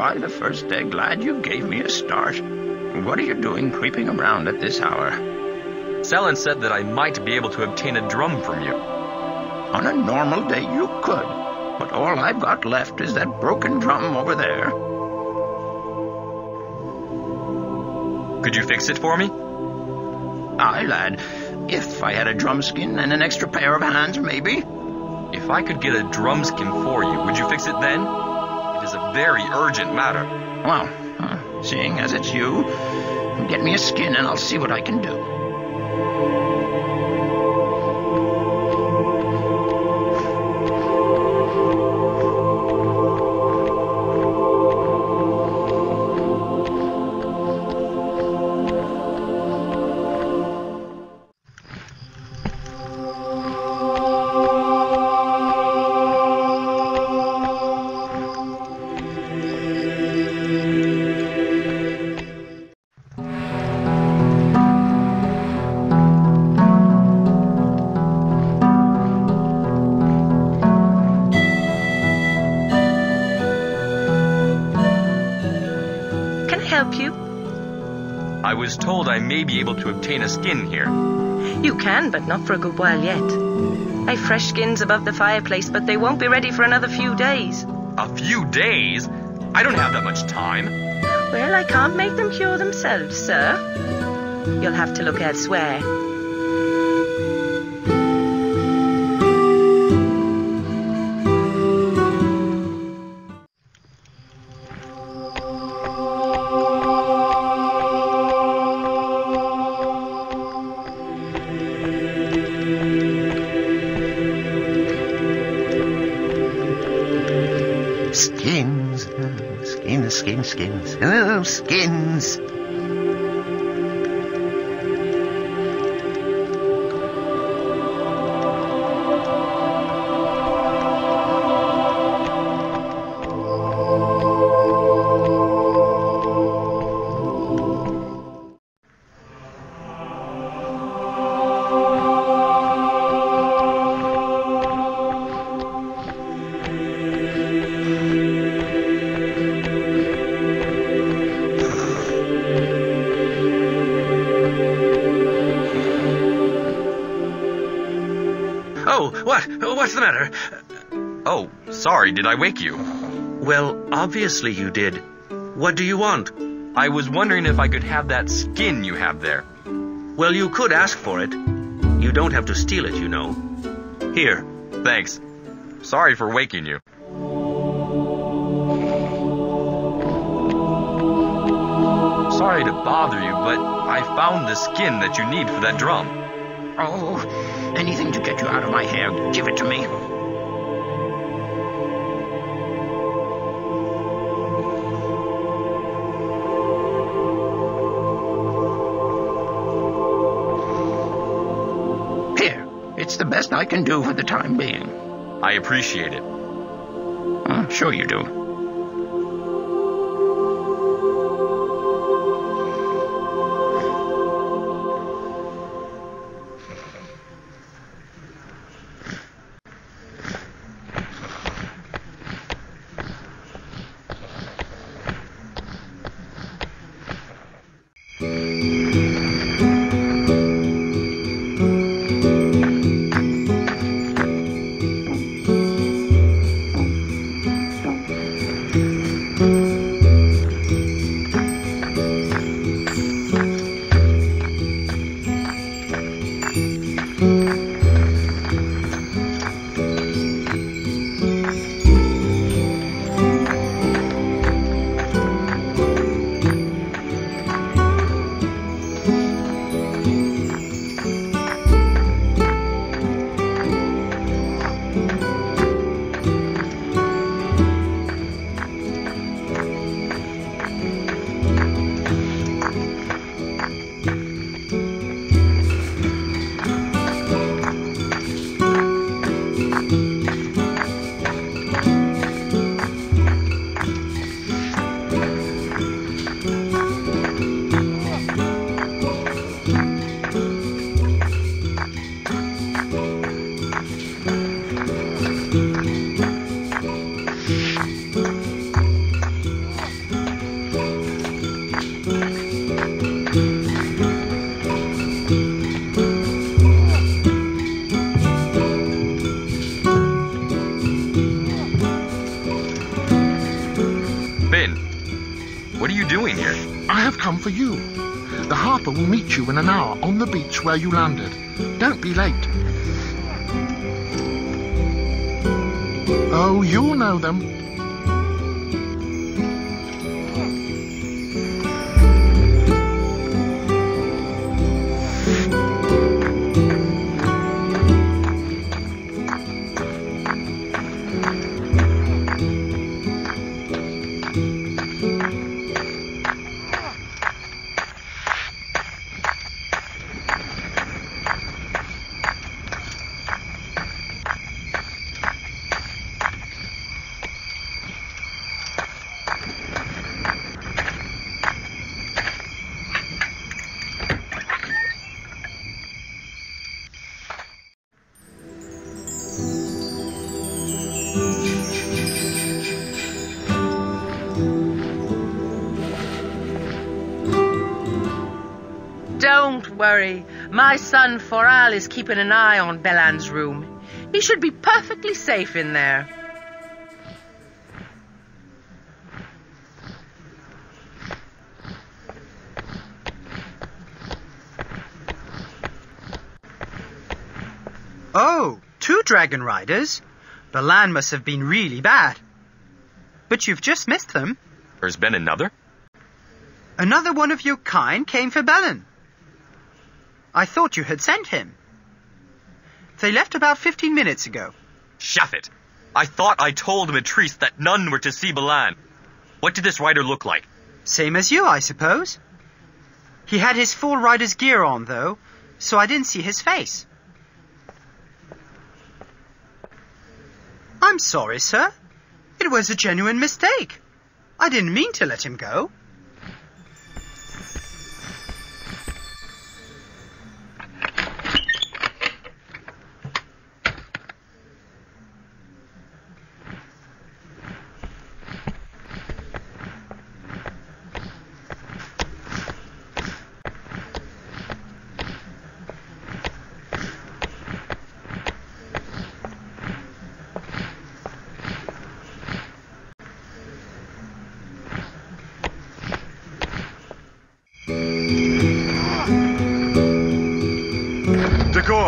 why the first day glad you gave me a start. What are you doing creeping around at this hour? Selen said that I might be able to obtain a drum from you. On a normal day you could, but all I've got left is that broken drum over there. Could you fix it for me? Aye, lad. If I had a drum skin and an extra pair of hands, maybe. If I could get a drum skin for you, would you fix it then? It is a very urgent matter. Well, seeing as it's you, get me a skin and I'll see what I can do. I was told I may be able to obtain a skin here. You can, but not for a good while yet. I've fresh skins above the fireplace, but they won't be ready for another few days. A few days? I don't have that much time. Well, I can't make them cure themselves, sir. You'll have to look elsewhere. Skins. Oh, skins. What's the matter? Oh, sorry, did I wake you? Well, obviously you did. What do you want? I was wondering if I could have that skin you have there. Well, you could ask for it. You don't have to steal it, you know. Here. Thanks. Sorry for waking you. Sorry to bother you, but I found the skin that you need for that drum. Oh, anything to get you out of my hair, give it to me. Here, it's the best I can do for the time being. I appreciate it. Sure you do. What are you doing here? I have come for you. The Harper will meet you in an hour on the beach where you landed. Don't be late. Oh, you'll know them. Don't worry. My son Foral is keeping an eye on Belan's room. He should be perfectly safe in there. Oh, 2 Dragon Riders? Belan must have been really bad. But you've just missed them. There's been another? Another one of your kind came for Belan. I thought you had sent him. They left about 15 minutes ago. Shaff it! I thought I told Matrice that none were to see Belan. What did this rider look like? Same as you, I suppose. He had his full rider's gear on, though, so I didn't see his face. I'm sorry, sir. It was a genuine mistake. I didn't mean to let him go.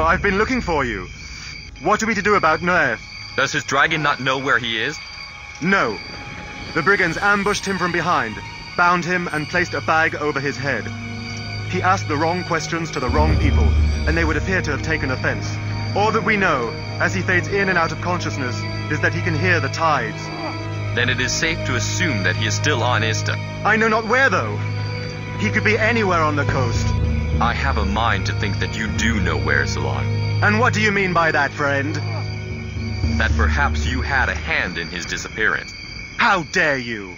I've been looking for you. What are we to do about Noef? Does his dragon not know where he is? No. The brigands ambushed him from behind, bound him and placed a bag over his head. He asked the wrong questions to the wrong people, and they would appear to have taken offense. All that we know, as he fades in and out of consciousness, is that he can hear the tides. Then it is safe to assume that he is still on Ista. I know not where, though. He could be anywhere on the coast. I have a mind to think that you do know where, Salon. And what do you mean by that, friend? That perhaps you had a hand in his disappearance. How dare you?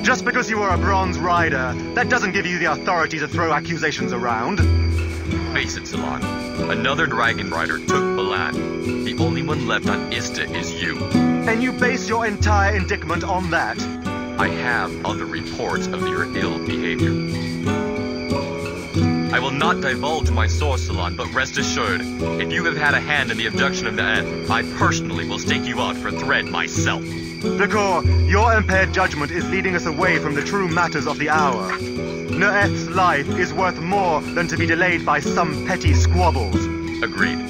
Just because you are a bronze rider, that doesn't give you the authority to throw accusations around. Face it, Salon. Another dragon rider took Belan. The only one left on Ista is you. And you base your entire indictment on that? I have other reports of your ill behavior. I will not divulge my source, Salon, but rest assured, if you have had a hand in the abduction of Noef, I personally will stake you out for thread myself. Dakor, your impaired judgment is leading us away from the true matters of the hour. Noef's life is worth more than to be delayed by some petty squabbles. Agreed.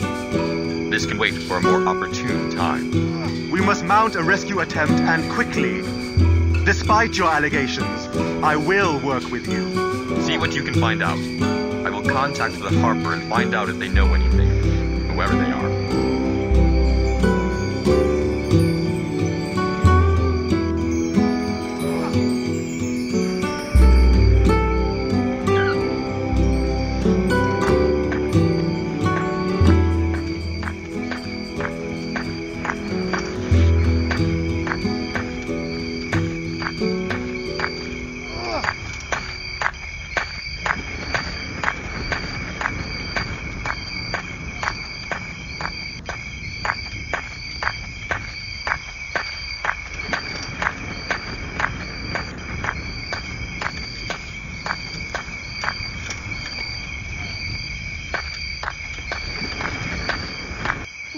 This can wait for a more opportune time. We must mount a rescue attempt, and quickly. Despite your allegations, I will work with you. See what you can find out. I will contact the Harper and find out if they know anything, whoever they are.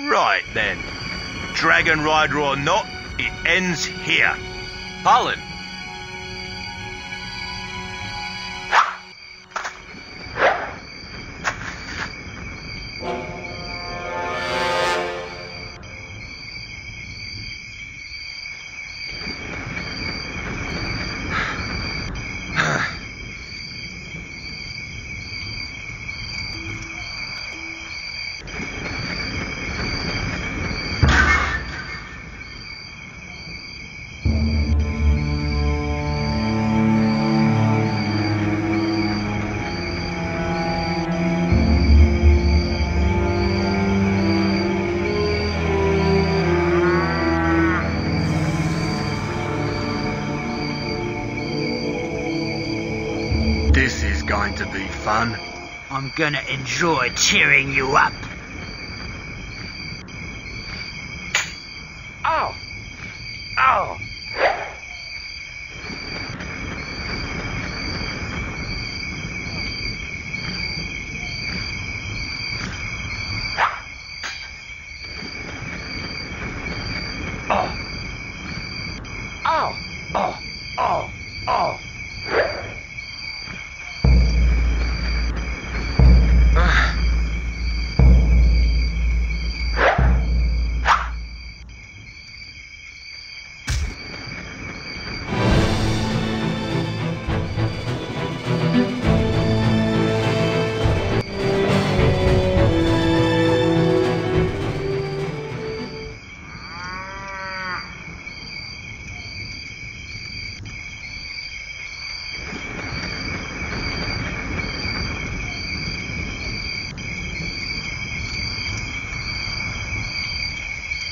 Right then. Dragon Rider or not, it ends here. Colin! going to be fun. I'm gonna enjoy cheering you up. Oh! Oh!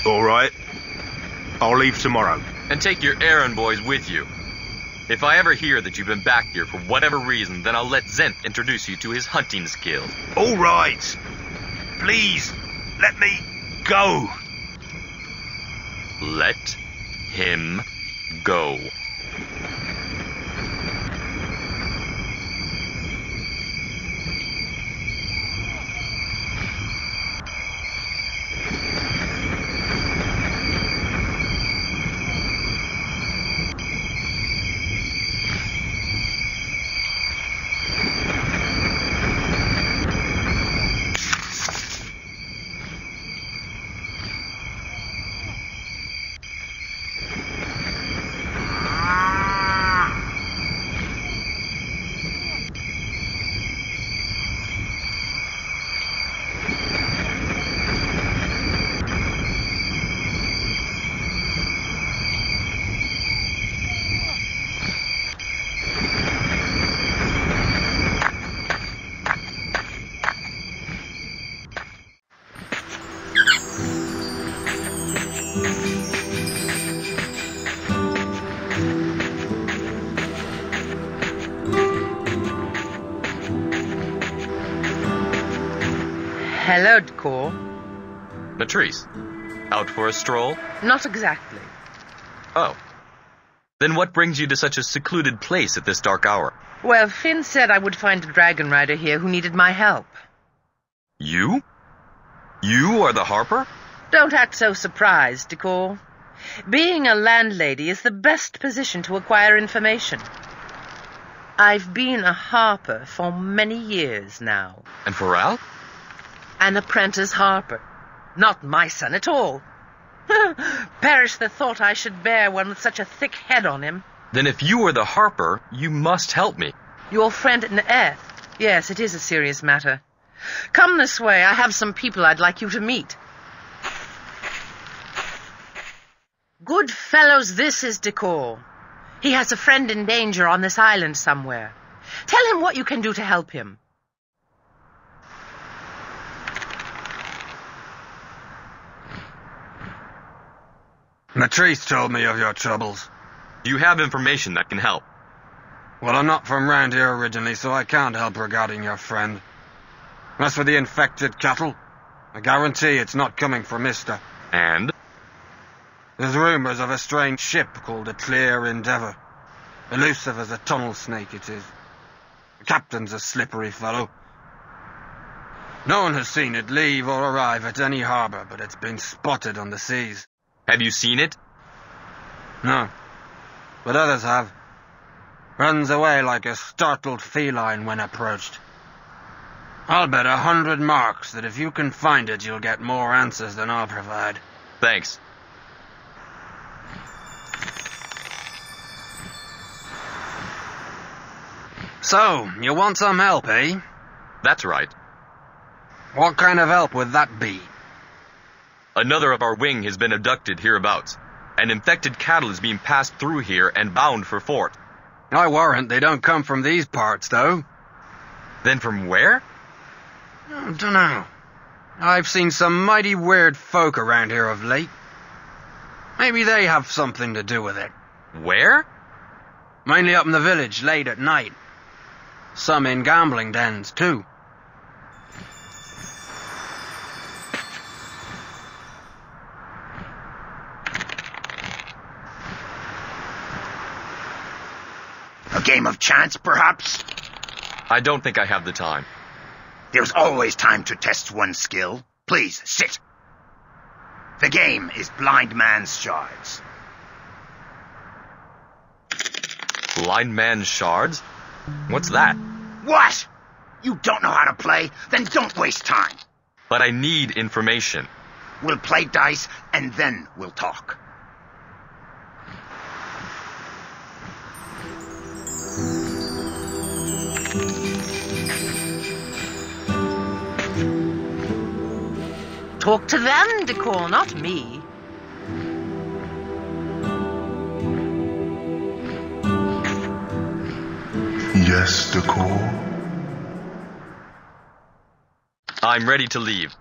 All right. I'll leave tomorrow. And take your errand boys with you. If I ever hear that you've been back here for whatever reason, then I'll let Zent introduce you to his hunting skills. All right. Please, let me go. Let him go. Hello, Decor. Matrice, out for a stroll? Not exactly. Oh. Then what brings you to such a secluded place at this dark hour? Well, Finn said I would find a dragon rider here who needed my help. You? You are the Harper? Don't act so surprised, Decor. Being a landlady is the best position to acquire information. I've been a Harper for many years now. And Pharrell? An apprentice Harper. Not my son at all. Perish the thought I should bear one with such a thick head on him. Then if you are the Harper, you must help me. Your friend Naeth. Yes, it is a serious matter. Come this way. I have some people I'd like you to meet. Good fellows, this is Decor. He has a friend in danger on this island somewhere. Tell him what you can do to help him. Matrice told me of your troubles. You have information that can help. Well, I'm not from round here originally, so I can't help regarding your friend. As for the infected cattle, I guarantee it's not coming from Ista. And? There's rumours of a strange ship called the Clear Endeavour. Elusive as a tunnel snake it is. The captain's a slippery fellow. No one has seen it leave or arrive at any harbour, but it's been spotted on the seas. Have you seen it? No, but others have. Runs away like a startled feline when approached. I'll bet 100 marks that if you can find it, you'll get more answers than I'll provide. Thanks. So, you want some help, eh? That's right. What kind of help would that be? Another of our wing has been abducted hereabouts. An infected cattle is being passed through here and bound for fort. I warrant they don't come from these parts, though. Then from where? I dunno. I've seen some mighty weird folk around here of late. Maybe they have something to do with it. Where? Mainly up in the village, late at night. Some in gambling dens, too. A game of chance, perhaps? I don't think I have the time. There's always time to test one's skill. Please, sit. The game is Blind Man's Shards. Blind Man's Shards? What's that? What? You don't know how to play? Then don't waste time. But I need information. We'll play dice, and then we'll talk. Talk to them, Decor, not me. Yes, Decor? I'm ready to leave.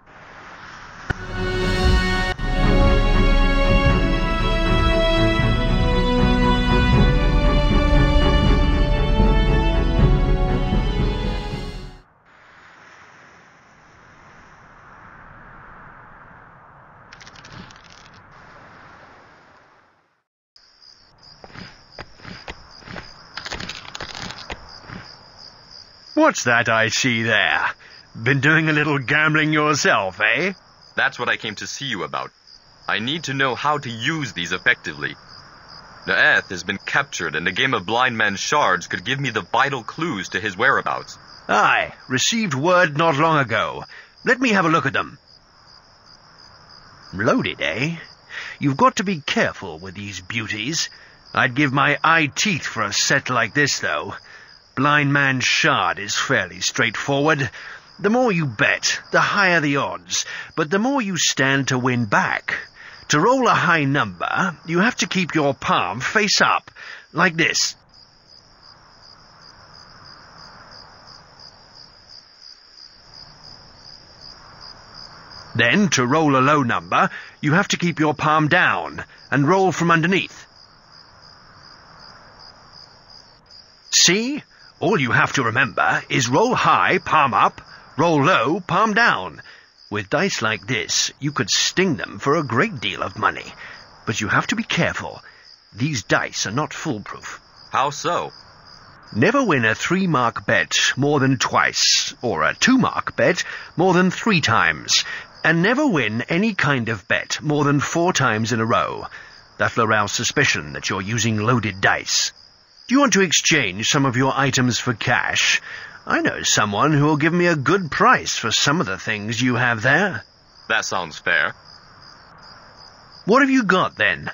What's that I see there? Been doing a little gambling yourself, eh? That's what I came to see you about. I need to know how to use these effectively. Naeth has been captured, and a game of Blind Man's Shards could give me the vital clues to his whereabouts. Aye, received word not long ago. Let me have a look at them. Loaded, eh? You've got to be careful with these beauties. I'd give my eye teeth for a set like this, though. Blind Man's Shard is fairly straightforward. The more you bet, the higher the odds, but the more you stand to win back. To roll a high number, you have to keep your palm face up, like this. Then, to roll a low number, you have to keep your palm down and roll from underneath. See? All you have to remember is roll high, palm up, roll low, palm down. With dice like this, you could sting them for a great deal of money. But you have to be careful. These dice are not foolproof. How so? Never win a 3-mark bet more than twice, or a 2-mark bet more than 3 times, and never win any kind of bet more than 4 times in a row. That'll arouse suspicion that you're using loaded dice. Do you want to exchange some of your items for cash? I know someone who will give me a good price for some of the things you have there. That sounds fair. What have you got, then?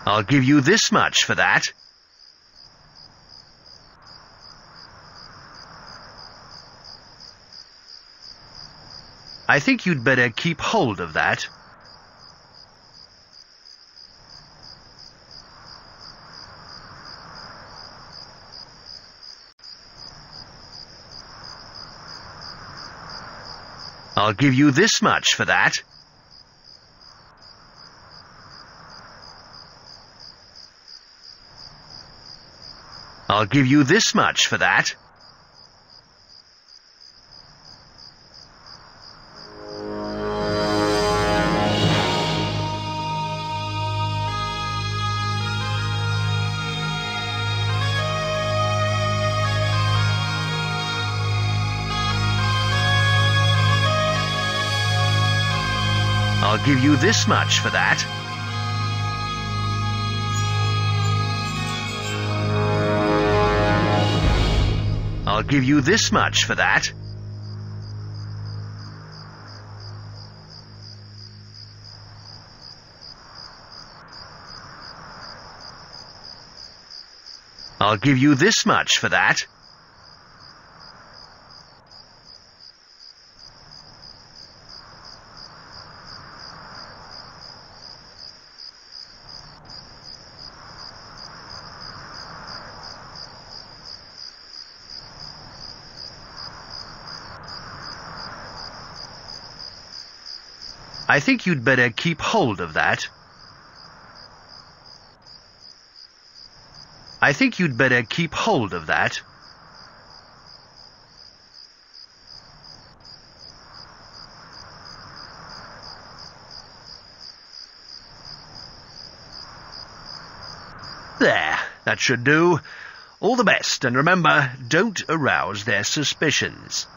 I'll give you this much for that. I think you'd better keep hold of that. I'll give you this much for that. I'll give you this much for that. I'll give you this much for that. I'll give you this much for that. I'll give you this much for that. I think you'd better keep hold of that. I think you'd better keep hold of that. There, that should do. All the best, and remember, don't arouse their suspicions.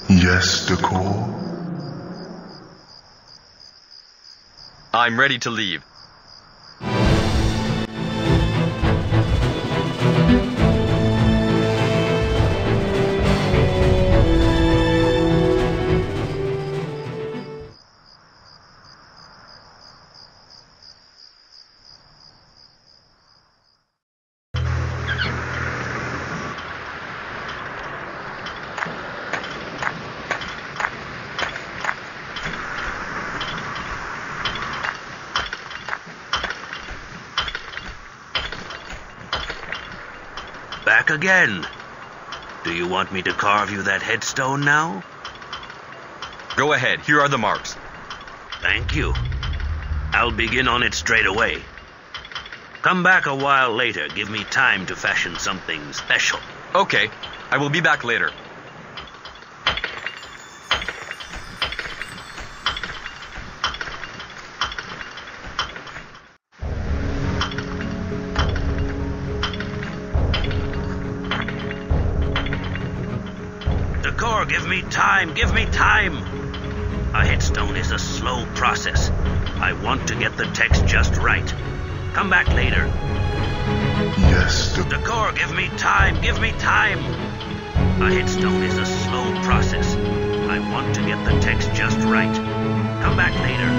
Yes, Decor? I'm ready to leave. Back again. Do you want me to carve you that headstone now? Go ahead, here are the marks. Thank you. I'll begin on it straight away. Come back a while later. Give me time to fashion something special. Okay, I will be back later. Decor, give me time, give me time! A headstone is a slow process. I want to get the text just right. Come back later. Yes, Decor, give me time, give me time! A headstone is a slow process. I want to get the text just right. Come back later.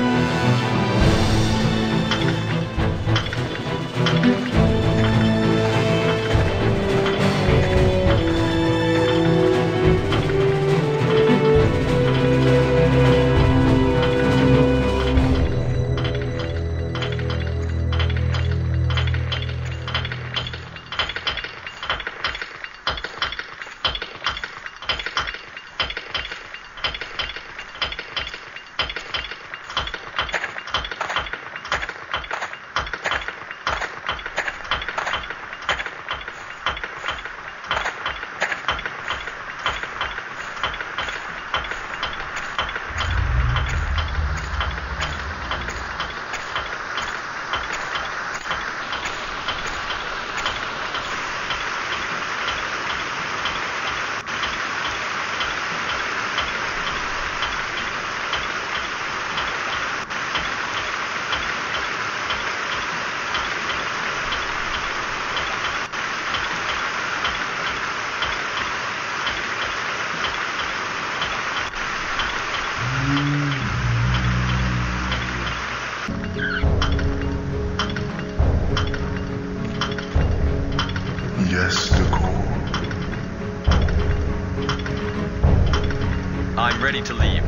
Yes, Decor. I'm ready to leave.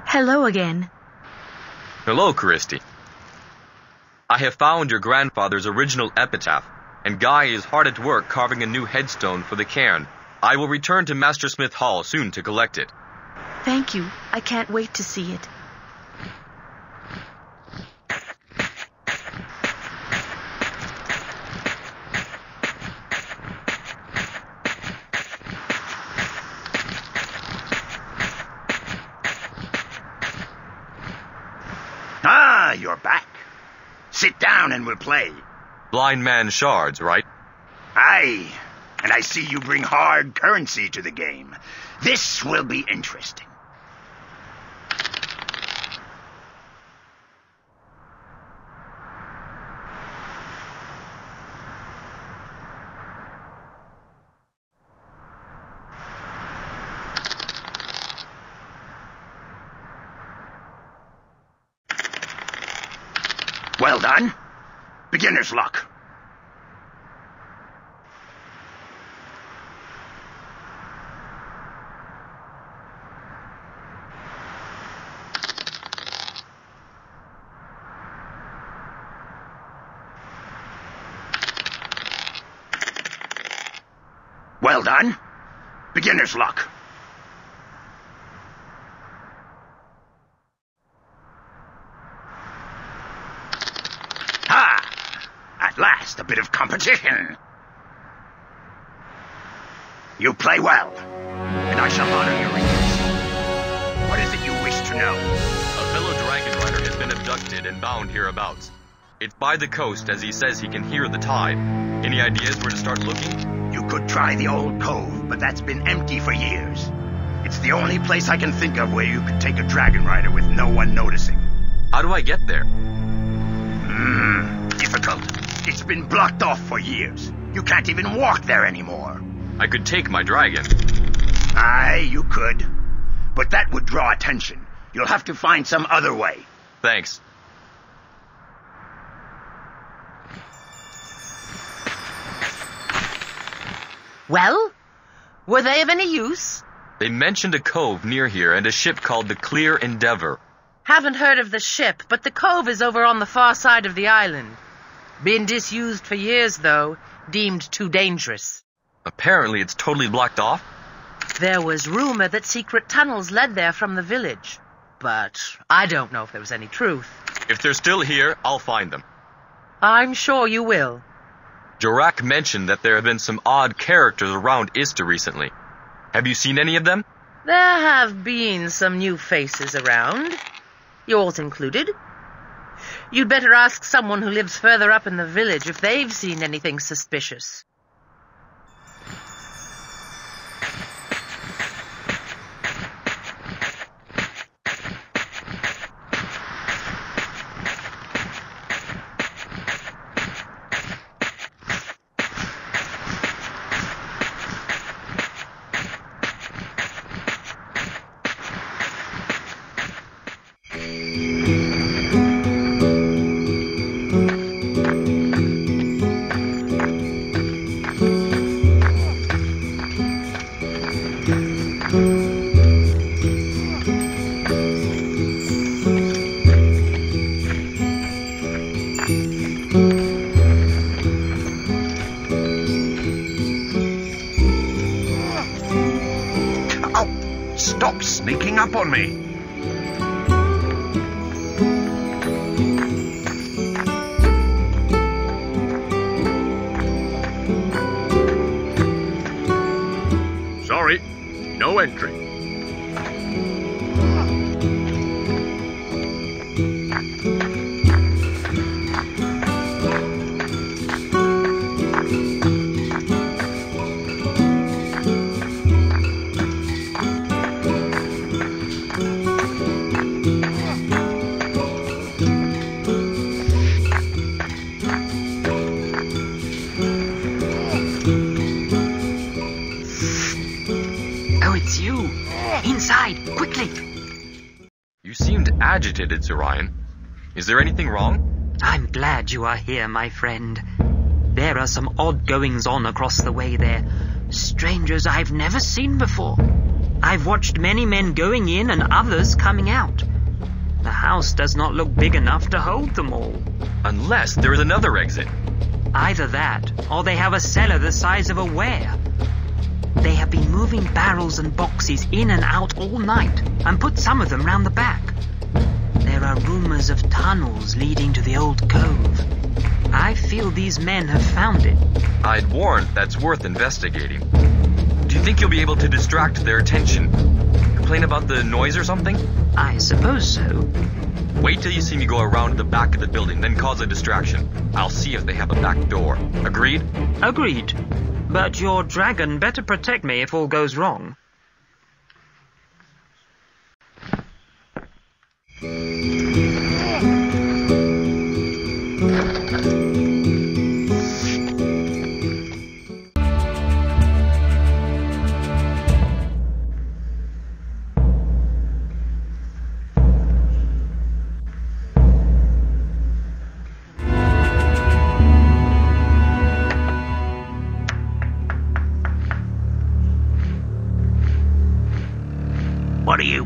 Hello again. Hello, Christy. I have found your grandfather's original epitaph, and Guy is hard at work carving a new headstone for the cairn. I will return to Mastersmith Hall soon to collect it. Thank you. I can't wait to see it. Ah, you're back. Sit down and we'll play. Blind man shards, right? Aye, and I see you bring hard currency to the game. This will be interesting. Well done. Beginner's luck. Well done. Beginner's luck. At last, a bit of competition. You play well, and I shall honor your request. What is it you wish to know? A fellow Dragonrider has been abducted and bound hereabouts. It's by the coast, as he says he can hear the tide. Any ideas where to start looking? You could try the old Cove, but that's been empty for years. It's the only place I can think of where you could take a Dragonrider with no one noticing. How do I get there? Difficult. It's been blocked off for years. You can't even walk there anymore. I could take my dragon. Aye, you could. But that would draw attention. You'll have to find some other way. Thanks. Well? Were they of any use? They mentioned a cove near here and a ship called the Clear Endeavor. Haven't heard of the ship, but the cove is over on the far side of the island. Been disused for years, though. Deemed too dangerous. Apparently it's totally blocked off? There was rumor that secret tunnels led there from the village. But I don't know if there was any truth. If they're still here, I'll find them. I'm sure you will. Jorak mentioned that there have been some odd characters around Ista recently. Have you seen any of them? There have been some new faces around. Yours included. You'd better ask someone who lives further up in the village if they've seen anything suspicious. Stop sneaking up on me. Sorry, no entry. Agitated, Sorian. Is there anything wrong? I'm glad you are here, my friend. There are some odd goings-on across the way there. Strangers I've never seen before. I've watched many men going in and others coming out. The house does not look big enough to hold them all. Unless there is another exit. Either that, or they have a cellar the size of a ware. They have been moving barrels and boxes in and out all night, and put some of them round the back. There are rumors of tunnels leading to the old cove. I feel these men have found it. I'd warrant that's worth investigating. Do you think you'll be able to distract their attention? Complain about the noise or something? I suppose so. Wait till you see me go around the back of the building, then cause a distraction. I'll see if they have a back door. Agreed? Agreed. But your dragon better protect me if all goes wrong.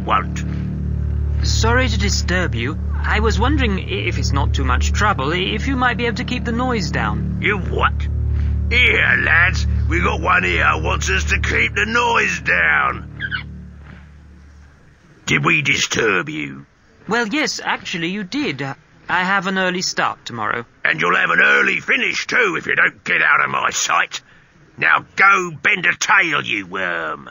want? Sorry to disturb you. I was wondering, if it's not too much trouble, if you might be able to keep the noise down. You what? Here, lads, we got one here who wants us to keep the noise down. Did we disturb you? Well, yes, actually you did. I have an early start tomorrow. And you'll have an early finish too if you don't get out of my sight. Now go bend a tail, you worm.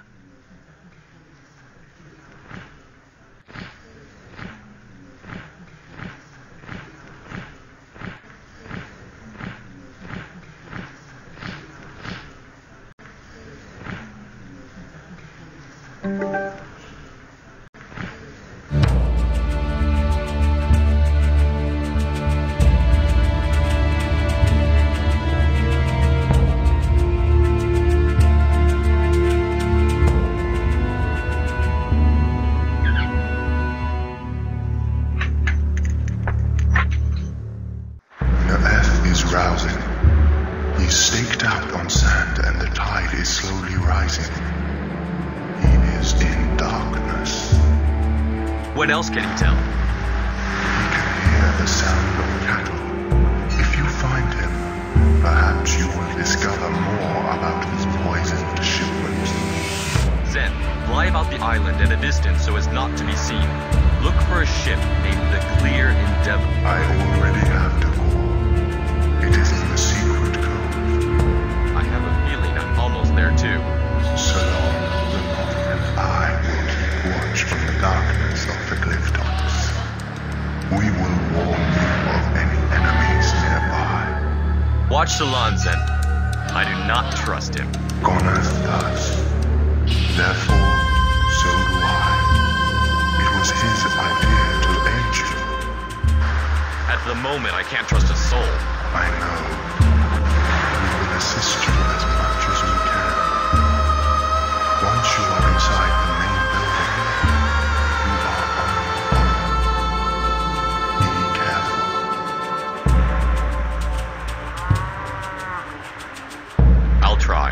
What else can he tell? He can hear the sound of cattle. If you find him, perhaps you will discover more about his poisoned shipment. Zen, fly about the island at a distance so as not to be seen. Look for a ship named the Clear Endeavor. I already have to go. It is in the secret cove. I have a feeling I'm almost there too. So long, and I will keep watch from the darkness of the cliff tops. We will warn you of any enemies nearby. Watch Salon, Zen. I do not trust him. Goneth does. Therefore, so do I. It was his idea to aid you. At the moment, I can't trust a soul. I know. We will assist you as much as we can. Once you are inside the main building, you are on your own. Be careful. I'll try.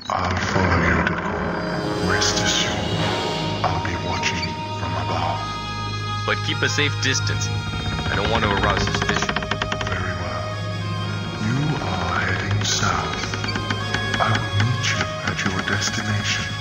I'll follow you, Decor. Rest assured, I'll be watching from above. But keep a safe distance. I don't want to arouse suspicion. Very well. You are heading south. I will meet you at your destination.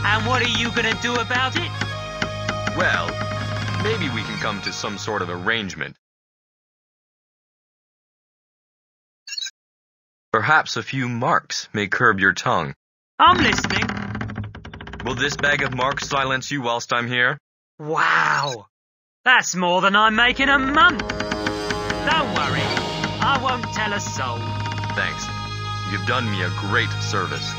And what are you gonna do about it? Well, maybe we can come to some sort of arrangement. Perhaps a few marks may curb your tongue. I'm listening. Will this bag of marks silence you whilst I'm here? Wow! That's more than I make in a month. Don't worry, I won't tell a soul. Thanks. You've done me a great service.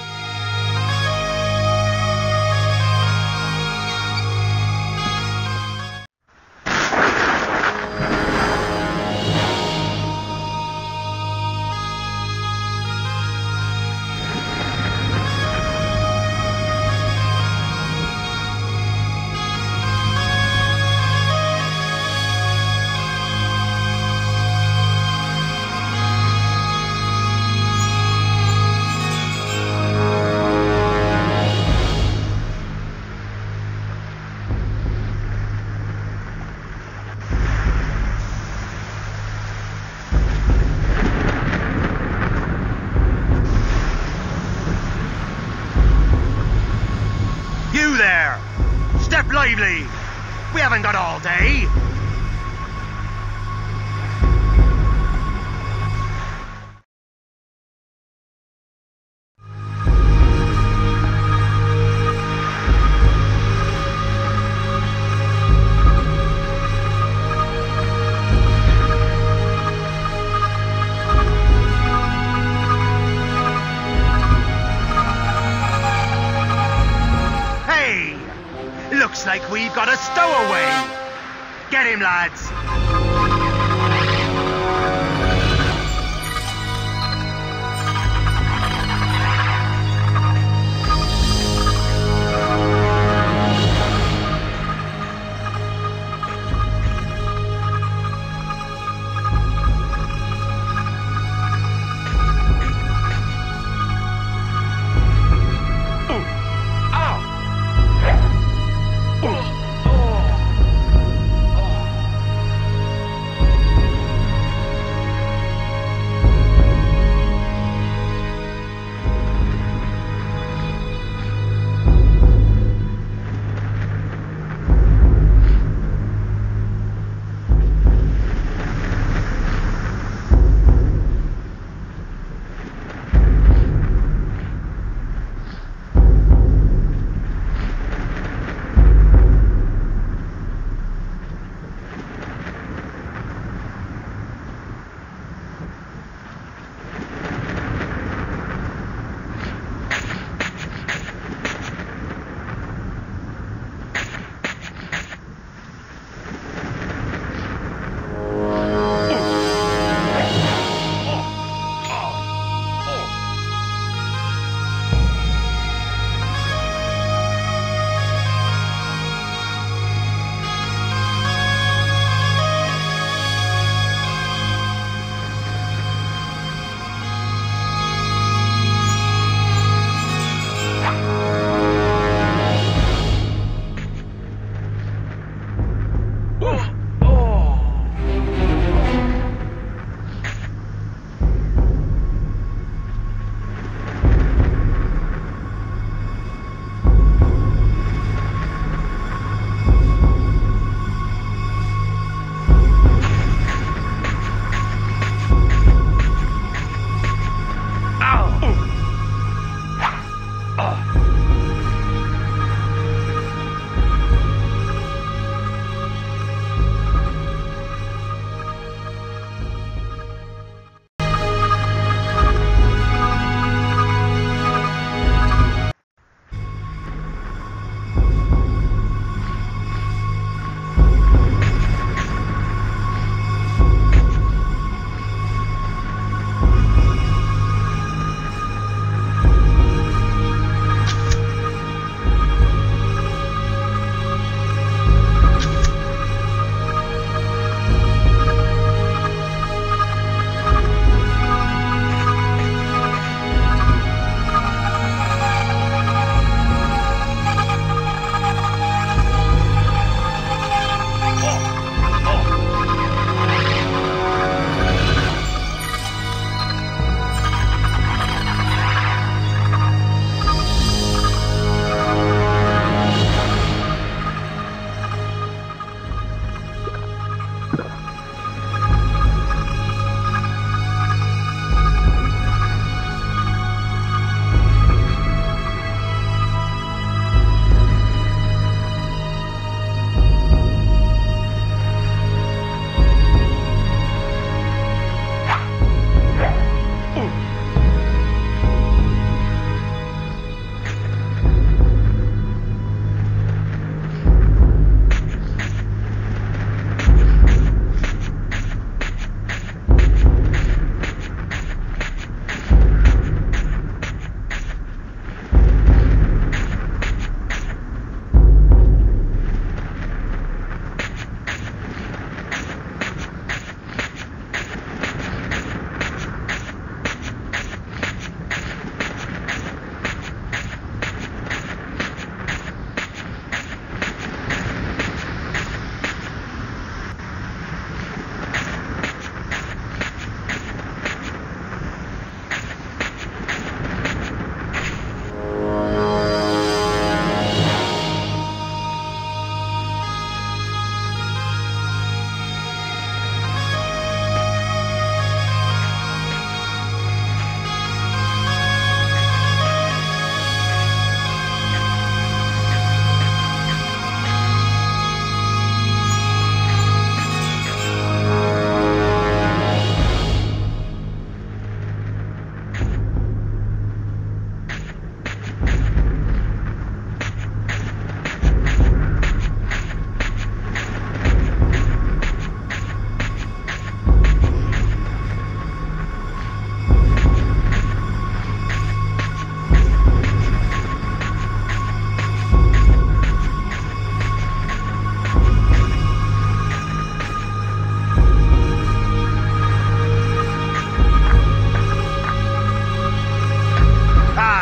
Lively! We haven't got all day! Looks like we've got a stowaway. Get him, lads.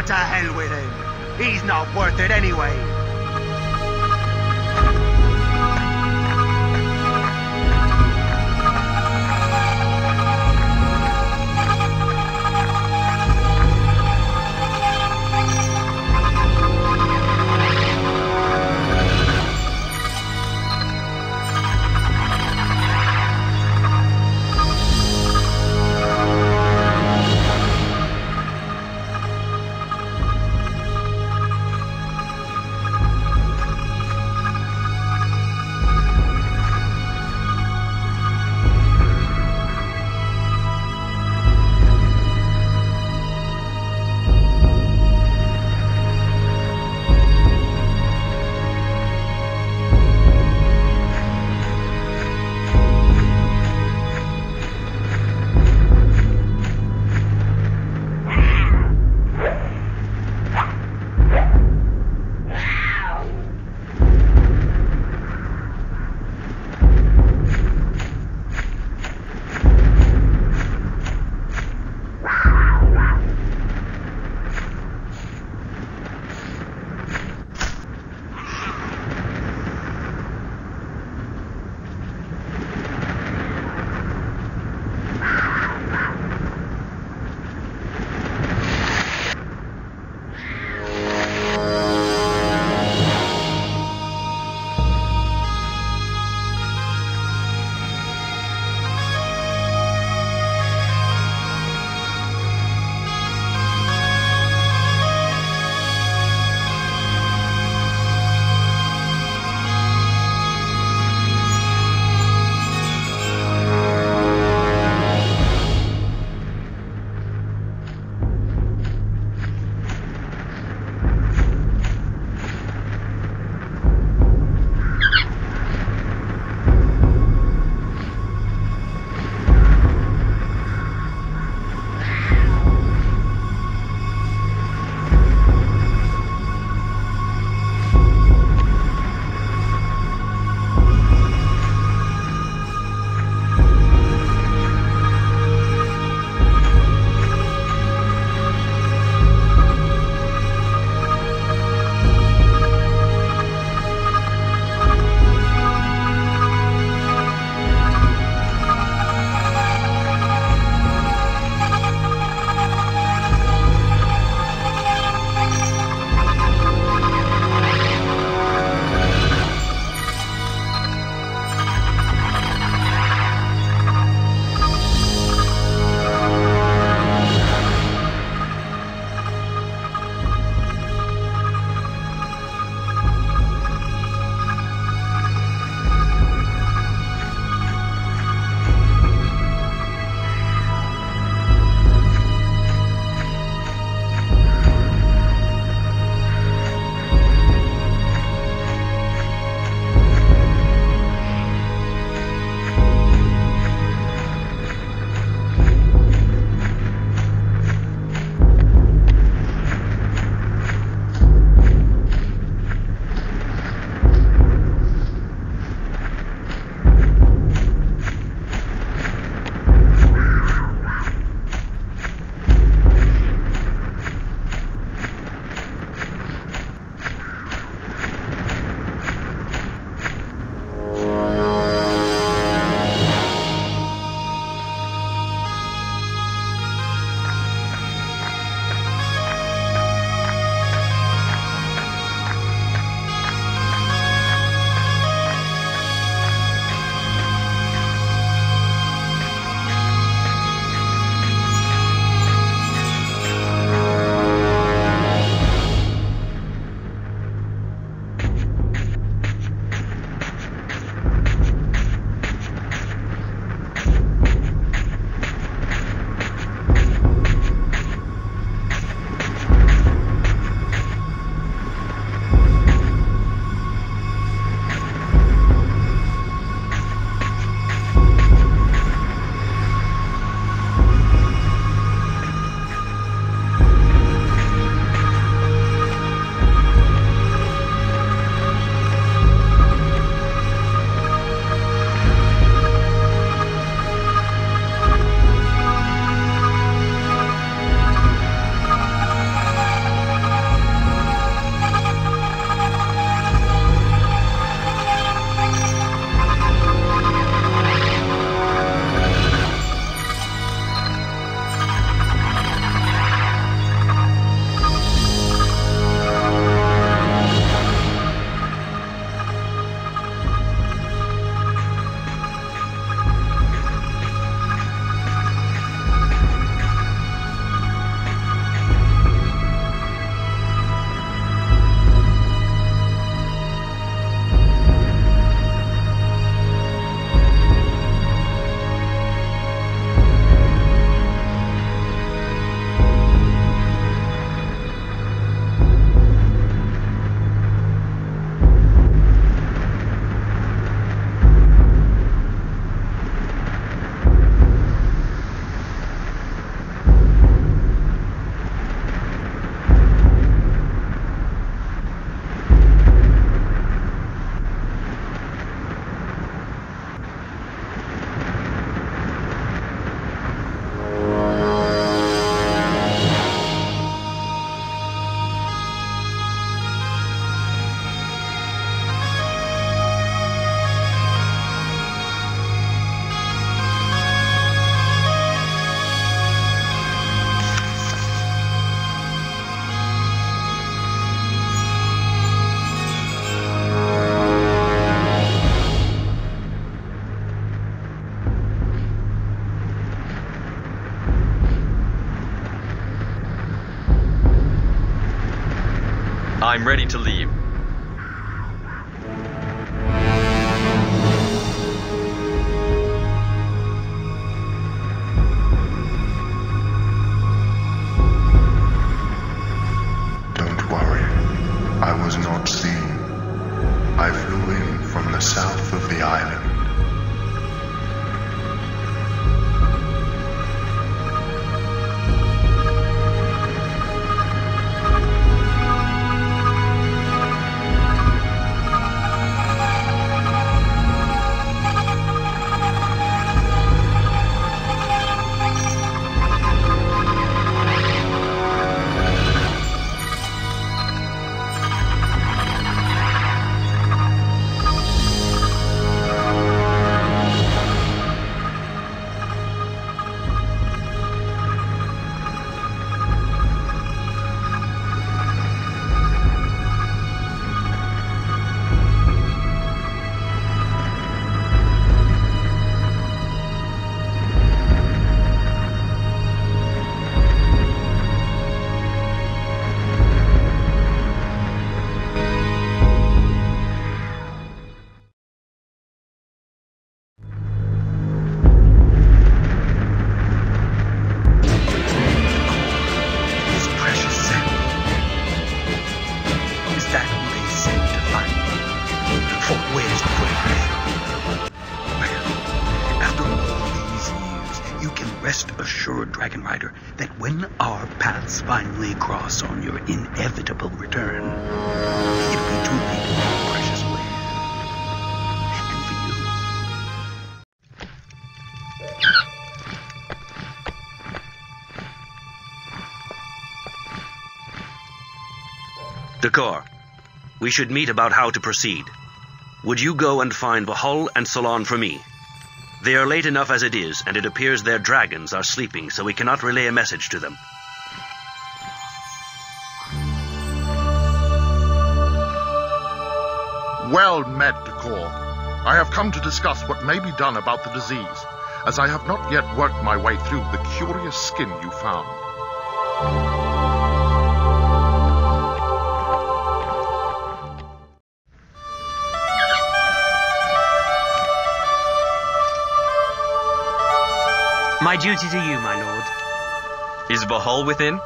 To hell with him. He's not worth it anyway. I'm ready to leave. Don't worry. I was not seen. I flew in from the south of the island. Dragonrider, that when our paths finally cross on your inevitable return, it'll be too late for your precious ware. And for you. Dakar, we should meet about how to proceed. Would you go and find Vahal and Solon for me? They are late enough as it is, and it appears their dragons are sleeping, so we cannot relay a message to them. Well met, Dakar. I have come to discuss what may be done about the disease, as I have not yet worked my way through the curious skin you found. My duty to you, my lord. Is Vahal within?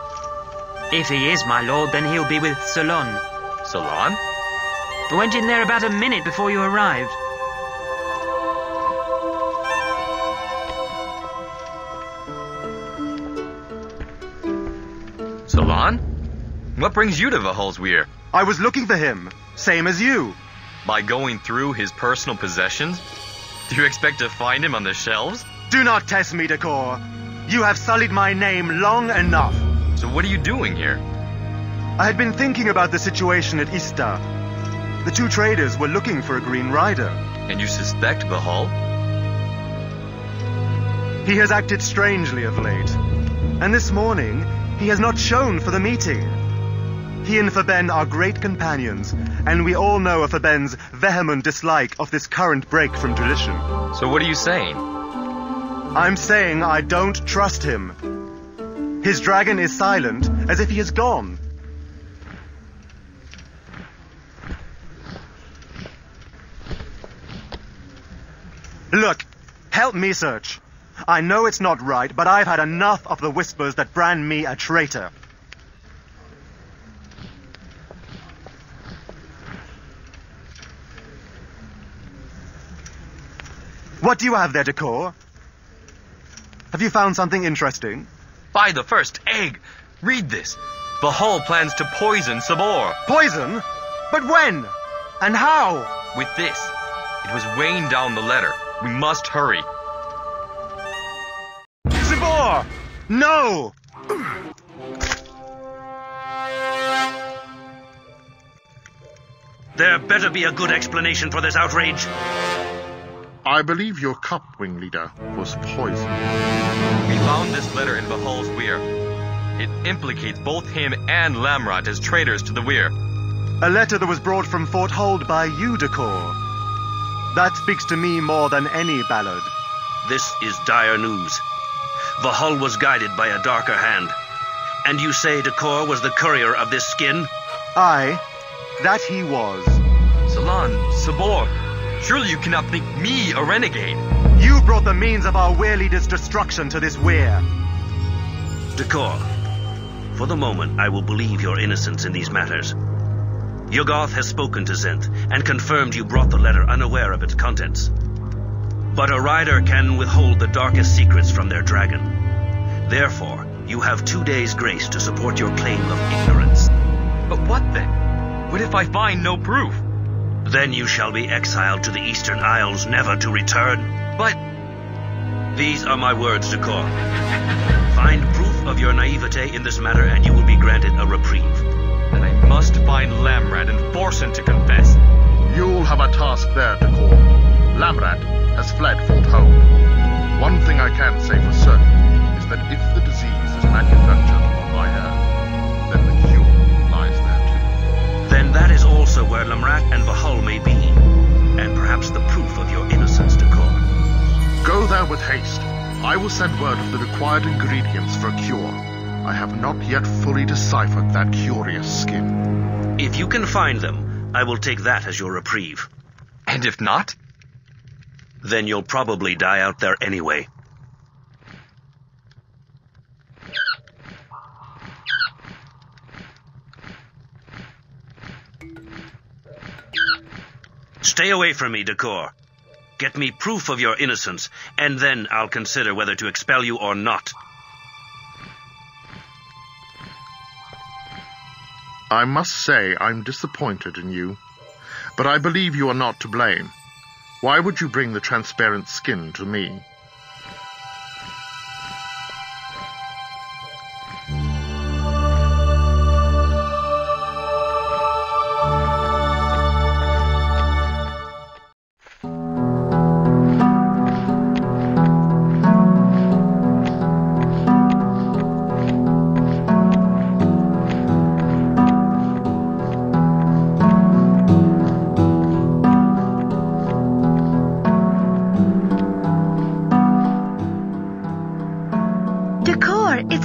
If he is, my lord, then he'll be with Solon. Solon? I went in there about a minute before you arrived. Solon? What brings you to Vahal's weir? I was looking for him, same as you. By going through his personal possessions? Do you expect to find him on the shelves? Do not test me, Dakar. You have sullied my name long enough. So what are you doing here? I had been thinking about the situation at Ista. The two traders were looking for a green rider. And you suspect Vahal? He has acted strangely of late. And this morning, he has not shown for the meeting. He and Faben are great companions, and we all know of Faben's vehement dislike of this current break from tradition. So what are you saying? I'm saying I don't trust him. His dragon is silent, as if he is gone. Look, help me search. I know it's not right, but I've had enough of the whispers that brand me a traitor. What do you have there, Dakar? Have you found something interesting? By the first egg! Read this. Vahal plans to poison Sabor. Poison? But when? And how? With this. It was weighing down the letter. We must hurry. Sabor! No! There better be a good explanation for this outrage. I believe your cup-wing leader was poisoned. We found this letter in Vahal's weir. It implicates both him and Lamrat as traitors to the weir. A letter that was brought from Fort Hold by you, Dakar. That speaks to me more than any ballad. This is dire news. Vahal was guided by a darker hand. And you say Dakar was the courier of this skin? Aye, That he was. Salon, Sabor, surely you cannot think me a renegade. You brought the means of our weir leader's destruction to this weir. Decor, for the moment I will believe your innocence in these matters. Yuggoth has spoken to Zenth and confirmed you brought the letter unaware of its contents. But a rider can withhold the darkest secrets from their dragon. Therefore, you have 2 days' grace to support your claim of ignorance. But what then? What if I find no proof? Then you shall be exiled to the Eastern Isles, never to return. But... These are my words, Decor. Find proof of your naivete in this matter and you will be granted a reprieve. Then I must find Lamrat and force him to confess. You'll have a task there, Decor. Lamrat has fled Fort Hold. One thing I can say for certain is that if the disease is manufactured on my hand, then the cure lies there too. Then that is also where Lamrat and Vahul may be, and perhaps the proof of your innocence, Decor. Go there with haste. I will send word of the required ingredients for a cure. I have not yet fully deciphered that curious skin. If you can find them, I will take that as your reprieve. And if not? Then you'll probably die out there anyway. Stay away from me, Decor. Get me proof of your innocence, and then I'll consider whether to expel you or not. I must say I'm disappointed in you, but I believe you are not to blame. Why would you bring the transparent skin to me?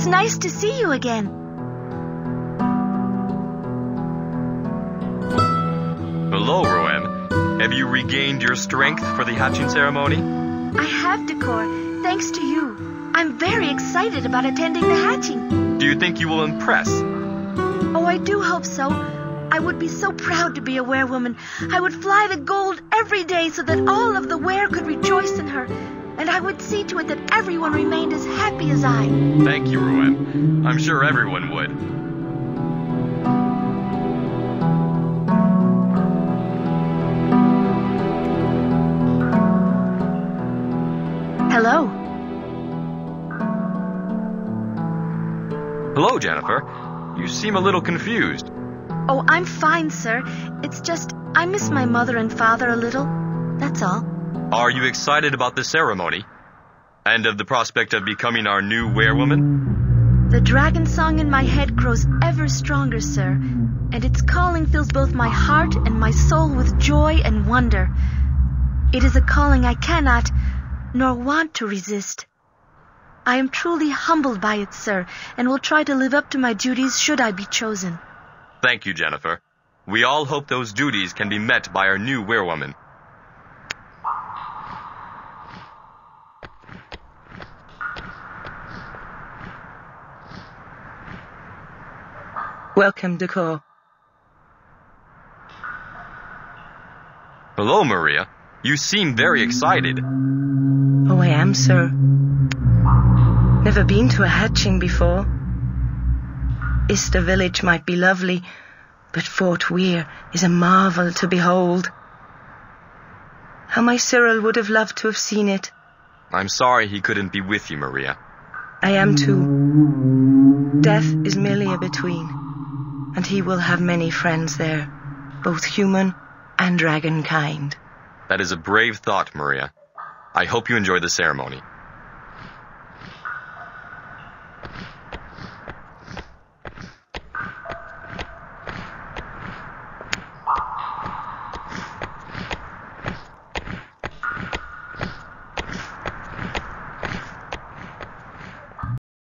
Nice to see you again. Hello, Roem. Have you regained your strength for the hatching ceremony? I have, Decor, thanks to you. I'm very excited about attending the hatching. Do you think you will impress? Oh, I do hope so. I would be so proud to be a werewoman. I would fly the gold every day so that all of the were could rejoice in her. And I would see to it that everyone remained as happy as I. Thank you, Roem. I'm sure everyone would. Hello. Hello, Jennifer. You seem a little confused. Oh, I'm fine, sir. It's just, I miss my mother and father a little. That's all. Are you excited about the ceremony? And of the prospect of becoming our new werewoman? The dragon song in my head grows ever stronger, sir, and its calling fills both my heart and my soul with joy and wonder. It is a calling I cannot, nor want to resist. I am truly humbled by it, sir, and will try to live up to my duties should I be chosen. Thank you, Jennifer. We all hope those duties can be met by our new werewoman. Welcome, Decor. Hello, Maria. You seem very excited. Oh, I am, sir. Never been to a hatching before. Ista village might be lovely, but Fort Weir is a marvel to behold. How my Cyril would have loved to have seen it. I'm sorry he couldn't be with you, Maria. I am too. Death is merely a between, and he will have many friends there, both human and dragon kind. That is a brave thought, Maria. I hope you enjoy the ceremony.